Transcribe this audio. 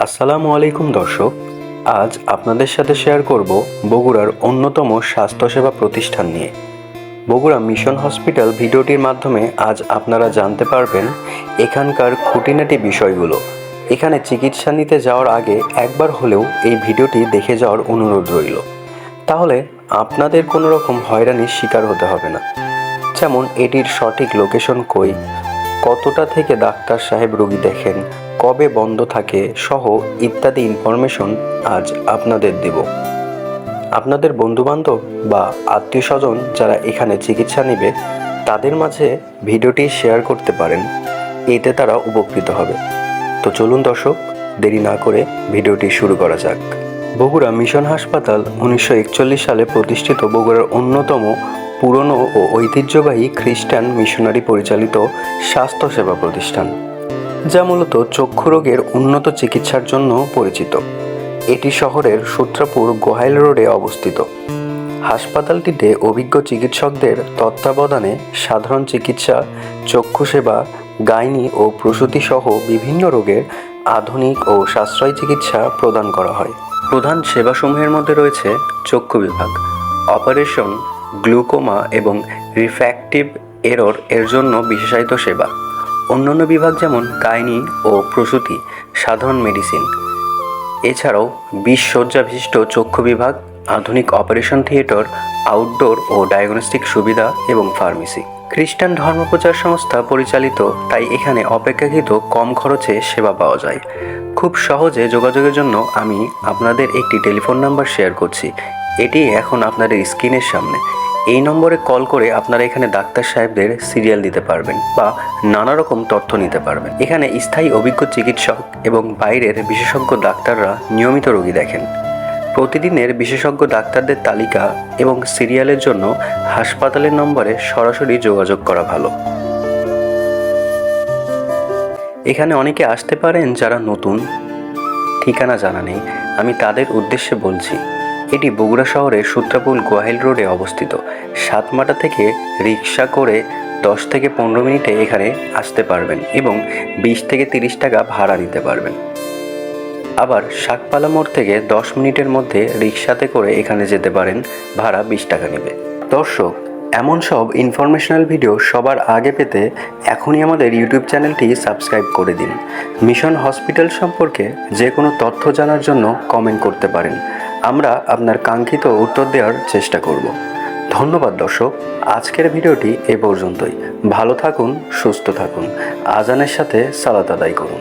আসসালামু আলাইকুম দর্শক, আজ আপনাদের সাথে শেয়ার করব বগুড়ার অন্যতম স্বাস্থ্যসেবা প্রতিষ্ঠান নিয়ে। বগুড়া মিশন হসপিটাল ভিডিওটির মাধ্যমে আজ আপনারা জানতে পারবেন এখানকার খুঁটিনাটি বিষয়গুলো। এখানে চিকিৎসা নিতে যাওয়ার আগে একবার হলেও এই ভিডিওটি দেখে যাওয়ার অনুরোধ রইল। তাহলে আপনাদের কোনো রকম হয়রানির শিকার হতে হবে না। যেমন এটির সঠিক লোকেশন কই, কতটা থেকে ডাক্তার সাহেব রোগী দেখেন, কবে বন্ধ থাকে সহ ইত্যাদি ইনফরমেশন আজ আপনাদের দেব। আপনাদের বন্ধুবান্ধব বা আত্মীয় স্বজন যারা এখানে চিকিৎসা নেবে তাদের মাঝে ভিডিওটি শেয়ার করতে পারেন, এতে তারা উপকৃত হবে। তো চলুন দর্শক, দেরি না করে ভিডিওটি শুরু করা যাক। বগুড়া মিশন হাসপাতাল 1941 সালে প্রতিষ্ঠিত বগুড়ার অন্যতম পুরনো ও ঐতিহ্যবাহী খ্রিস্টান মিশনারি পরিচালিত স্বাস্থ্যসেবা প্রতিষ্ঠান, যা মূলত চক্ষু রোগের উন্নত চিকিৎসার জন্য পরিচিত। এটি শহরের সূত্রাপুর গোহাইল রোডে অবস্থিত। হাসপাতালটিতে অভিজ্ঞ চিকিৎসকদের তত্ত্বাবধানে সাধারণ চিকিৎসা, চক্ষু সেবা, গাইনি ও প্রসূতি সহ বিভিন্ন রোগের আধুনিক ও সাশ্রয়ী চিকিৎসা প্রদান করা হয়। প্রধান সেবাসমূহের মধ্যে রয়েছে চক্ষু বিভাগ, অপারেশন, গ্লুকোমা এবং রিফ্র্যাক্টিভ এরর এর জন্য বিশেষায়িত সেবা। অন্যান্য বিভাগ যেমন গাইনি ও প্রসূতি, সাধারণ মেডিসিন, এছাড়াও 20 শয্যা বিশিষ্ট চক্ষু বিভাগ, আধুনিক অপারেশন থিয়েটার, আউটডোর ও ডায়াগনস্টিক সুবিধা এবং ফার্মেসি। খ্রিস্টান ধর্মপ্রচার সংস্থা পরিচালিত, তাই এখানে অপেক্ষাকৃত কম খরচে সেবা পাওয়া যায়। খুব সহজে যোগাযোগের জন্য আমি আপনাদের একটি টেলিফোন নাম্বার শেয়ার করছি। এটি এখন আপনাদের স্ক্রিনের সামনে। এই নম্বরে কল করে আপনারা এখানে ডাক্তার সাহেবদের সিরিয়াল দিতে পারবেন বা নানা রকম তথ্য নিতে পারবেন। এখানে স্থায়ী অভিজ্ঞ চিকিৎসক এবং বাইরের বিশেষজ্ঞ ডাক্তাররা নিয়মিত রোগী দেখেন। প্রতিদিনের বিশেষজ্ঞ ডাক্তারদের তালিকা এবং সিরিয়ালের জন্য হাসপাতালের নম্বরে সরাসরি যোগাযোগ করা ভালো। এখানে অনেকে আসতে পারেন যারা নতুন, ঠিকানা জানা নেই। আমি তাদের উদ্দেশ্যে বলছি, এটি বগুড়া শহরের সূত্রাপুর গোহাইল রোডে অবস্থিত। সাতমাটা থেকে রিক্সা করে 10 থেকে 15 মিনিটে এখানে আসতে পারবেন এবং 20 থেকে 30 টাকা ভাড়া নিতে পারবেন। আবার শাকপালা মোড় থেকে 10 মিনিটের মধ্যে রিক্সাতে করে এখানে যেতে পারেন, ভাড়া 20 টাকা নেবে। দর্শক, এমন সব ইনফরমেশনাল ভিডিও সবার আগে পেতে এখনই আমাদের ইউটিউব চ্যানেলটি সাবস্ক্রাইব করে দিন। মিশন হসপিটাল সম্পর্কে যে কোনো তথ্য জানার জন্য কমেন্ট করতে পারেন, আমরা আপনার কাঙ্ক্ষিত উত্তর দেওয়ার চেষ্টা করব। ধন্যবাদ দর্শক, আজকের ভিডিওটি এ পর্যন্তই। ভালো থাকুন, সুস্থ থাকুন, আজানের সাথে সালাত আদায় করুন।